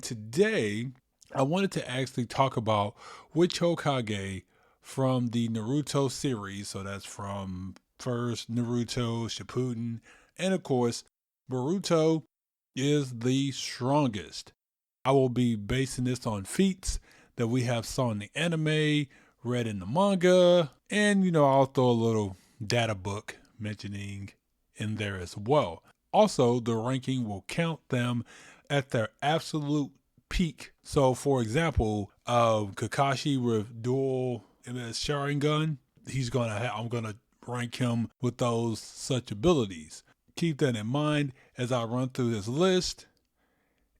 Today, I wanted to actually talk about which Hokage from the Naruto series, so that's from first Naruto, Shippuden, and of course, Boruto is the strongest. I will be basing this on feats that we have saw in the anime, read in the manga, and I'll throw a little data book mentioning in there as well. Also, the ranking will count them at their absolute peak. So, for example, Kakashi with dual Sharingan, I'm gonna rank him with those such abilities. Keep that in mind as I run through this list.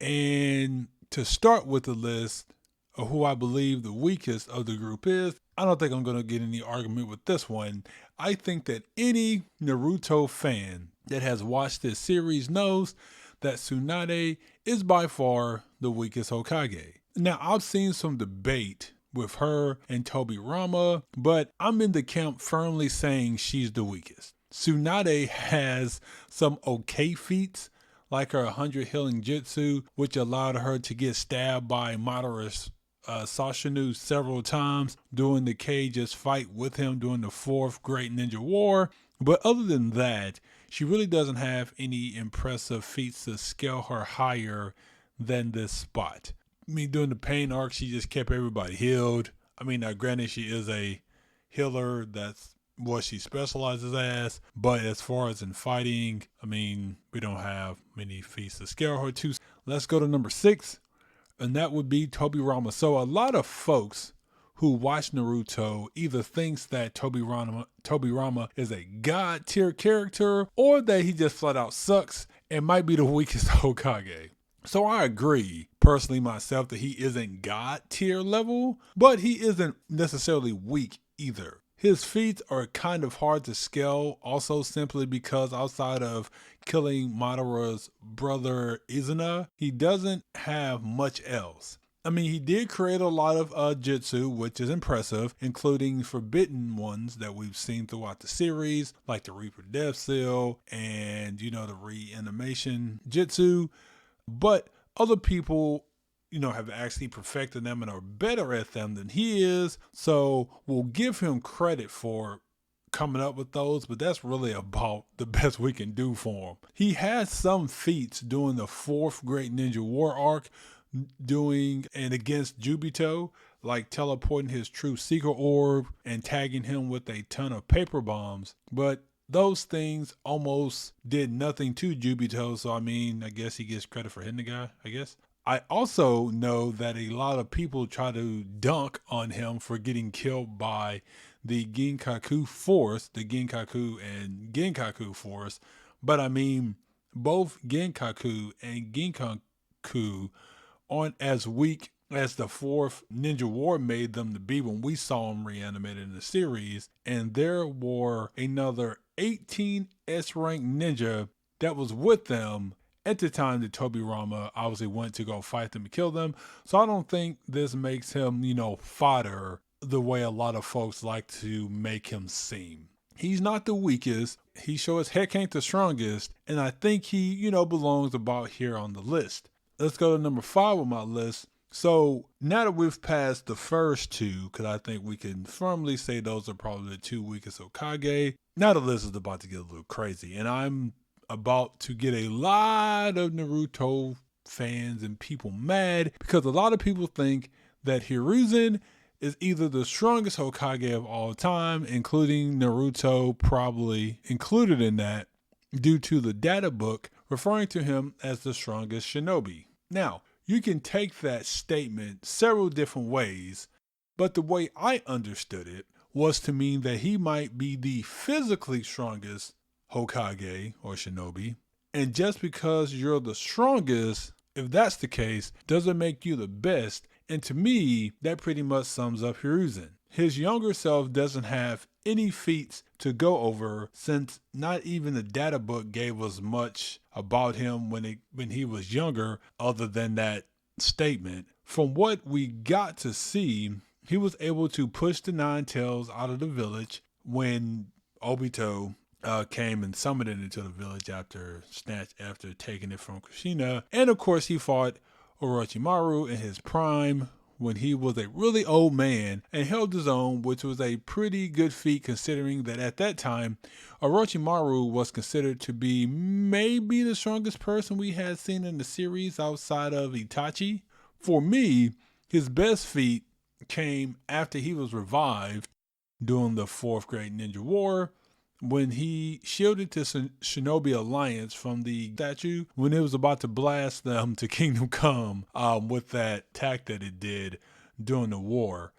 And to start with the list of who I believe the weakest of the group is, I don't think I'm going to get any argument with this one. I think that any Naruto fan that has watched this series knows that Tsunade is by far the weakest Hokage. Now, I've seen some debate with her and Tobirama, but I'm in the camp firmly saying she's the weakest. Tsunade has some okay feats, like her 100 healing jutsu, which allowed her to get stabbed by Madara's Sashinu several times during the Cage's fight with him during the fourth Great Ninja War. But other than that, she really doesn't have any impressive feats to scale her higher than this spot. I mean, during the pain arc, she just kept everybody healed. I mean, now granted, she is a healer. That's what she specializes as. But as far as in fighting, I mean, we don't have many feats to scale her to. Let's go to number 6, and that would be Tobirama. So a lot of folks who watch Naruto either thinks that Tobirama is a god tier character or that he just flat out sucks and might be the weakest Hokage. So I agree personally myself that he isn't god tier level, but he isn't necessarily weak either. His feats are kind of hard to scale, also simply because outside of killing Madara's brother Izuna, he doesn't have much else. I mean, he did create a lot of jutsu, which is impressive, including forbidden ones that we've seen throughout the series, like the Reaper Death Seal and, the reanimation jutsu. But other people, have actually perfected them and are better at them than he is. So we'll give him credit for coming up with those, but that's really about the best we can do for him. He had some feats during the fourth Great Ninja War arc, doing and against Jubito, like teleporting his true secret orb and tagging him with a ton of paper bombs. But those things almost did nothing to Jubito, so I mean, I guess he gets credit for hitting the guy, I guess. I also know that a lot of people try to dunk on him for getting killed by the Ginkaku Force, the Ginkaku and Genkaku Force. But I mean, both Genkaku and Ginkaku aren't as weak as the fourth Ninja War made them to be when we saw them reanimated in the series. And there were another 18 S rank ninja that was with them at the time that Tobirama obviously went to go fight them and kill them. So I don't think this makes him, fodder the way a lot of folks like to make him seem. He's not the weakest. He sure as heck ain't the strongest. And I think he, belongs about here on the list. Let's go to number 5 on my list. So now that we've passed the first two, because I think we can firmly say those are probably the two weakest Hokage, now the list is about to get a little crazy. And I'm about to get a lot of Naruto fans and people mad because a lot of people think that Hiruzen is either the strongest Hokage of all time, including Naruto probably included in that, due to the data book referring to him as the strongest shinobi. Now, you can take that statement several different ways, but the way I understood it was to mean that he might be the physically strongest Hokage or shinobi. And just because you're the strongest, if that's the case, doesn't make you the best. And to me, that pretty much sums up Hiruzen. His younger self doesn't have any feats to go over since not even the data book gave us much about him when he was younger other than that statement. From what we got to see, he was able to push the Nine Tails out of the village when Obito came and summoned it into the village after taking it from Kushina. And of course, he fought Orochimaru in his prime when he was a really old man and held his own, which was a pretty good feat considering that at that time, Orochimaru was considered to be maybe the strongest person we had seen in the series outside of Itachi. For me, his best feat came after he was revived during the Fourth Great Ninja War when he shielded the Shinobi Alliance from the statue when it was about to blast them to Kingdom Come with that attack that it did during the war.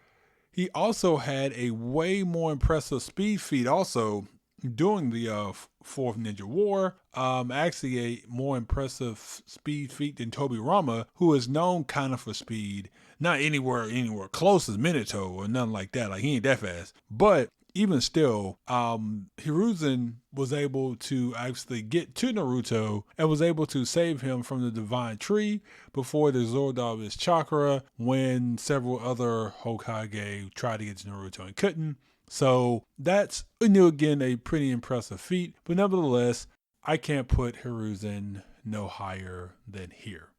He also had a way more impressive speed feat also during the Fourth Ninja War. Actually, a more impressive speed feat than Tobirama, who is known kind of for speed. Not anywhere close as Minato or nothing like that. Like, he ain't that fast. But even still, Hiruzen was able to actually get to Naruto and was able to save him from the Divine Tree before it absorbed all of his chakra when several other Hokage tried to get to Naruto and couldn't. So that's, again, a pretty impressive feat. But nevertheless, I can't put Hiruzen no higher than here.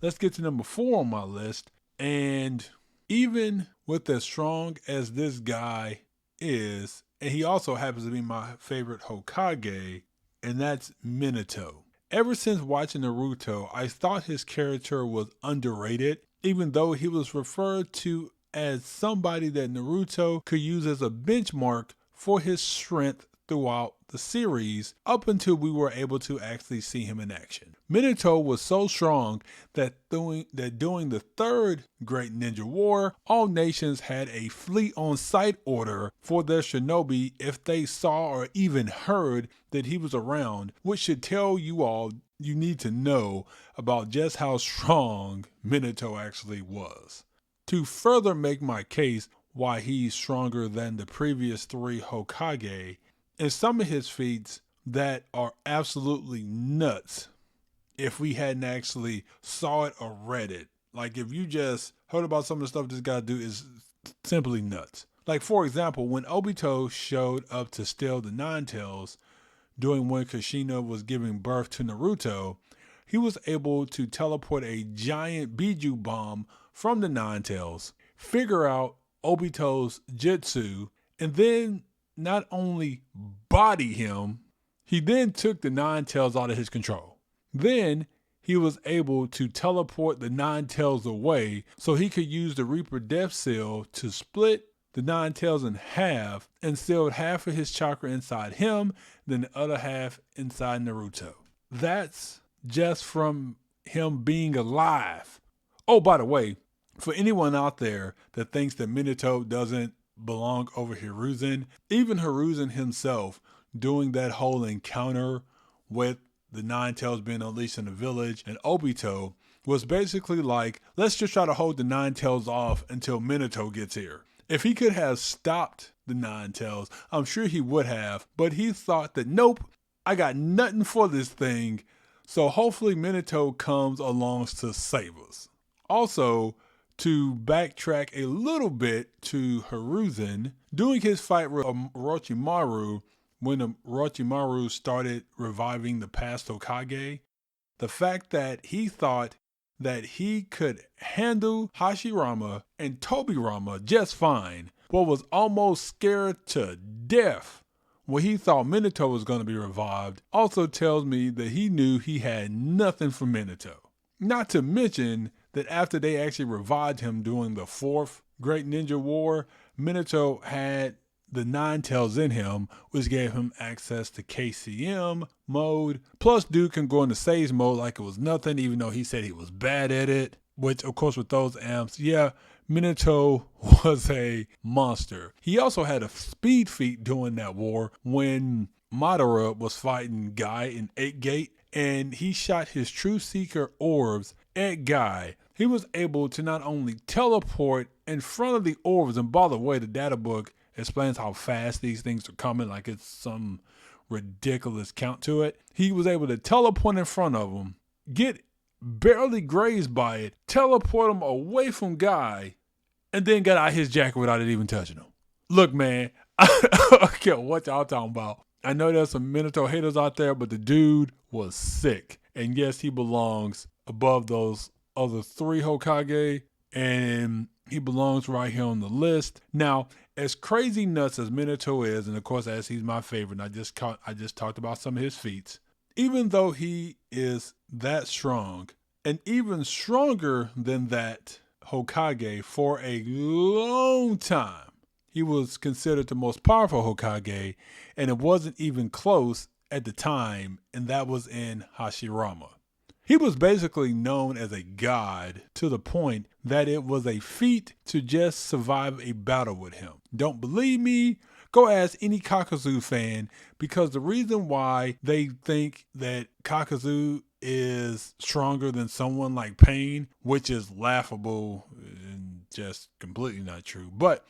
Let's get to number 4 on my list. And even with as strong as this guy is, and he also happens to be my favorite Hokage, and that's Minato. Ever since watching Naruto, I thought his character was underrated, even though he was referred to as somebody that Naruto could use as a benchmark for his strength throughout the series up until we were able to actually see him in action. Minato was so strong that during the Third Great Ninja War, all nations had a fleet on sight order for their shinobi if they saw or even heard that he was around, which should tell you all you need to know about just how strong Minato actually was. To further make my case why he's stronger than the previous 3 Hokage, and some of his feats that are absolutely nuts if we hadn't actually saw it or read it. Like, if you just heard about some of the stuff this guy do is simply nuts. Like, for example, when Obito showed up to steal the Nine Tails during when Kushina was giving birth to Naruto, he was able to teleport a giant Biju bomb from the Nine Tails, figure out Obito's jutsu, and then not only body him, he then took the Nine Tails out of his control. Then he was able to teleport the Nine Tails away so he could use the Reaper Death Seal to split the Nine Tails in half and sealed half of his chakra inside him, then the other half inside Naruto. That's just from him being alive. Oh, by the way, for anyone out there that thinks that Minato doesn't belong over Hiruzen, even Hiruzen himself doing that whole encounter with the Nine Tails being unleashed in the village and Obito was basically like, let's just try to hold the Nine Tails off until Minato gets here. If he could have stopped the Nine Tails, I'm sure he would have, but he thought that, nope, I got nothing for this thing, so hopefully Minato comes along to save us. Also, to backtrack a little bit to Hiruzen, during his fight with Orochimaru, when Orochimaru started reviving the past Hokage, the fact that he thought that he could handle Hashirama and Tobirama just fine, but was almost scared to death when he thought Minato was going to be revived, also tells me that he knew he had nothing for Minato. Not to mention that after they actually revived him during the Fourth Great Ninja War, Minato had the Nine Tails in him, which gave him access to KCM mode. Plus, dude can go into Sage mode like it was nothing, even though he said he was bad at it. Which, of course, with those amps, yeah, Minato was a monster. He also had a speed feat during that war when Madara was fighting Guy in 8 Gate, and he shot his True Seeker orbs at Guy. He was able to not only teleport in front of the orbs, and by the way, the data book explains how fast these things are coming, like it's some ridiculous count to it. He was able to teleport in front of them, get barely grazed by it, teleport him away from Guy, and then got out his jacket without it even touching him. Look, man, I don't care what y'all talking about. I know there's some Minato haters out there, but the dude was sick. And yes, he belongs above those of the three Hokage, and he belongs right here on the list. Now, as crazy nuts as Minato is, and of course, as he's my favorite, I just talked about some of his feats. Even though he is that strong, and even stronger than that Hokage for a long time, he was considered the most powerful Hokage, and it wasn't even close at the time, and that was in Hashirama. He was basically known as a god to the point that it was a feat to just survive a battle with him. Don't believe me? Go ask any Kakazu fan, because the reason why they think that Kakazu is stronger than someone like Pain, which is laughable and just completely not true. But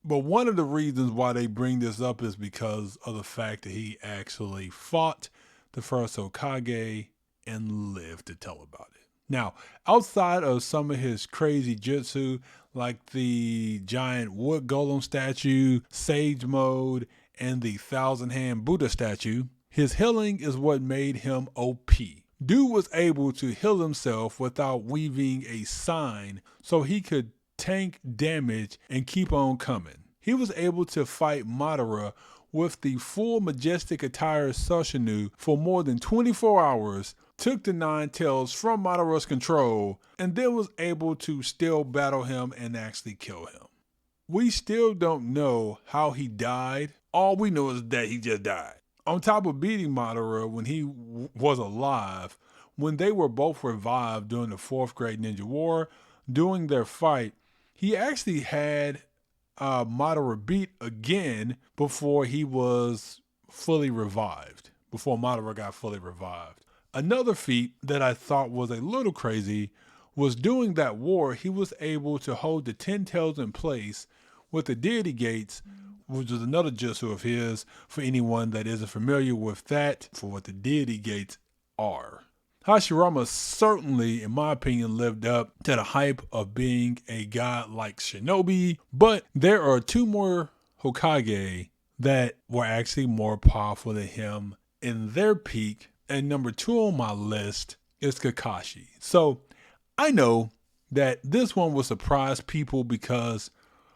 one of the reasons why they bring this up is because of the fact that he actually fought the first Hokage and lived to tell about it. Now, outside of some of his crazy jutsu, like the giant wood golem statue, sage mode, and the 1,000-hand Buddha statue, his healing is what made him OP. Dude was able to heal himself without weaving a sign, so he could tank damage and keep on coming. He was able to fight Madara with the full majestic attire Sushinu for more than 24 hours, took the Nine Tails from Madara's control, and then was able to still battle him and actually kill him. We still don't know how he died. All we know is that he just died. On top of beating Madara when he was alive, when they were both revived during the 4th Great Ninja War, during their fight, he actually had Madara beat again before he was fully revived, before Madara got fully revived. Another feat that I thought was a little crazy was during that war, he was able to hold the 10 tails in place with the deity gates, which was another jutsu of his for anyone that isn't familiar with that, for what the deity gates are. Hashirama certainly, in my opinion, lived up to the hype of being a god like Shinobi, but there are 2 more Hokage that were actually more powerful than him in their peak, and number 2 on my list is Kakashi. So I know that this one will surprise people, because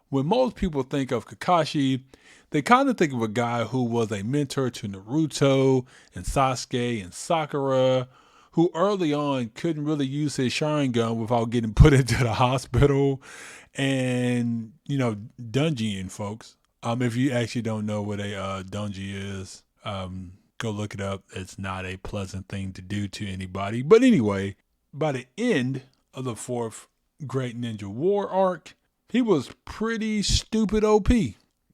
when most people think of Kakashi, they kind of think of a guy who was a mentor to Naruto and Sasuke and Sakura, who early on couldn't really use his Sharingan without getting put into the hospital and, dungeon folks. If you actually don't know what a dungeon is, go look it up. It's not a pleasant thing to do to anybody. But anyway, by the end of the 4th Great Ninja War arc, he was pretty stupid OP.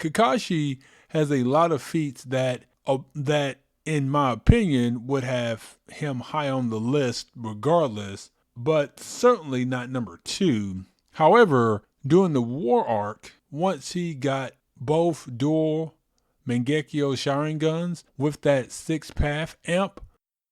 Kakashi has a lot of feats that in my opinion would have him high on the list regardless, but certainly not number 2. However, during the war arc, once he got both dual Mangekyo Sharingans with that 6-path amp,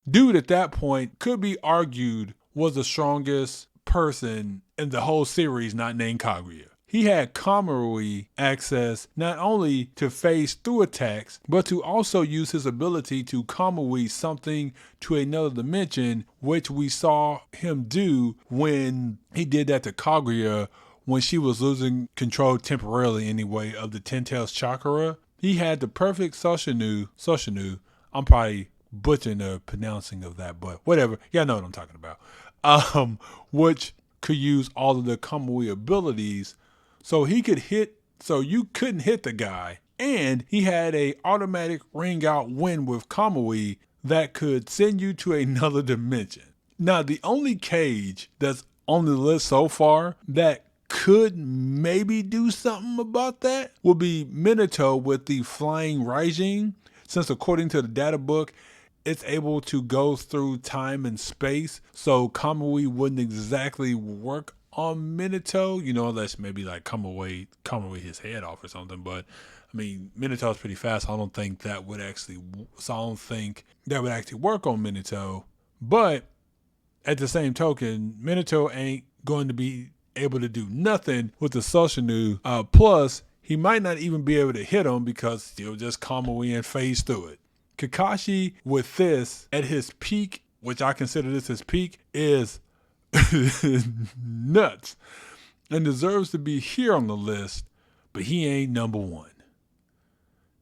dude at that point could be argued was the strongest person in the whole series not named Kaguya. He had Kamui access not only to phase through attacks, but to also use his ability to Kamui something to another dimension, which we saw him do when he did that to Kaguya when she was losing control temporarily anyway of the 10 Tails chakra. He had the perfect Sushinu. I'm probably butchering the pronouncing of that, but whatever. Y'all know what I'm talking about. Which could use all of the Kamui abilities. So you couldn't hit the guy. And he had a automatic ring out win with Kamui that could send you to another dimension. Now, the only cage that's on the list so far that could maybe do something about that would be Minato with the flying Raijin, since according to the data book, it's able to go through time and space. So Kamui wouldn't exactly work on Minato, unless maybe like Kamui his head off or something. But I mean, Minato's pretty fast. So I don't think that would actually work on Minato. But at the same token, Minato ain't going to be able to do nothing with the Sushinu. Plus, he might not even be able to hit him because he'll just Kamui and phase through it. Kakashi with this at his peak, which I consider this his peak, is Nuts. And deserves to be here on the list, but he ain't number one.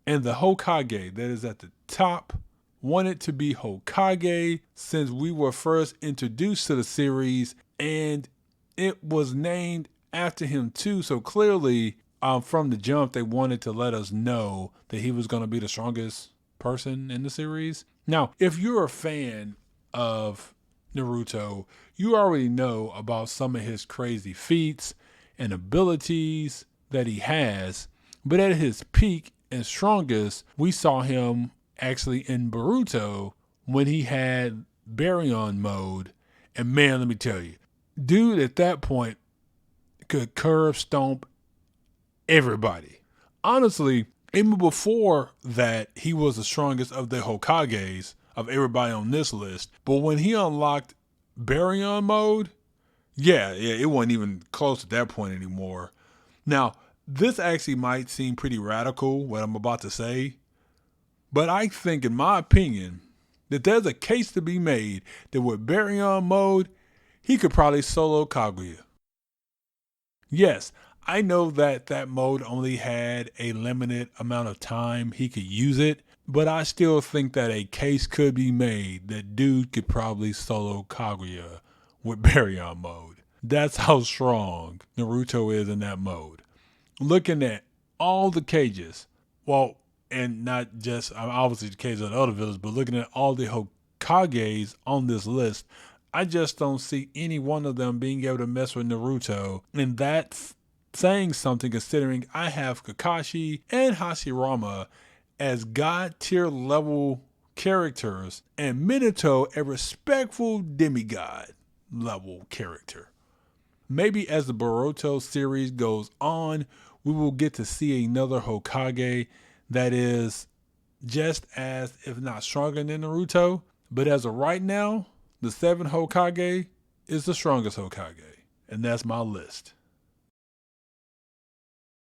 And the Hokage that is at the top wanted to be Hokage since we were first introduced to the series, and it was named after him too. So clearly, from the jump, they wanted to let us know that he was going to be the strongest person in the series. Now, if you're a fan of Naruto, you already know about some of his crazy feats and abilities that he has. But at his peak and strongest, we saw him actually in Boruto when he had Baryon mode. And man, let me tell you, dude at that point could curve stomp everybody. Honestly, even before that, he was the strongest of the Hokages of everybody on this list. But when he unlocked Baryon mode, yeah, it wasn't even close at that point anymore. Now, this actually might seem pretty radical, what I'm about to say, but I think, in my opinion, that there's a case to be made that with Baryon mode, he could probably solo Kaguya. Yes, I know that that mode only had a limited amount of time he could use it, but I still think that a case could be made that dude could probably solo Kaguya with Baryon mode. That's how strong Naruto is in that mode. Looking at all the cages, well, and not just obviously the cages of the other villains, but looking at all the Hokages on this list, I just don't see any one of them being able to mess with Naruto. And that's saying something considering I have Kakashi and Hashirama as god tier level characters and Minato a respectful demigod level character. Maybe as the Boruto series goes on, we will get to see another Hokage that is just as, if not stronger than Naruto. But as of right now, the 7 Hokage is the strongest Hokage. And that's my list.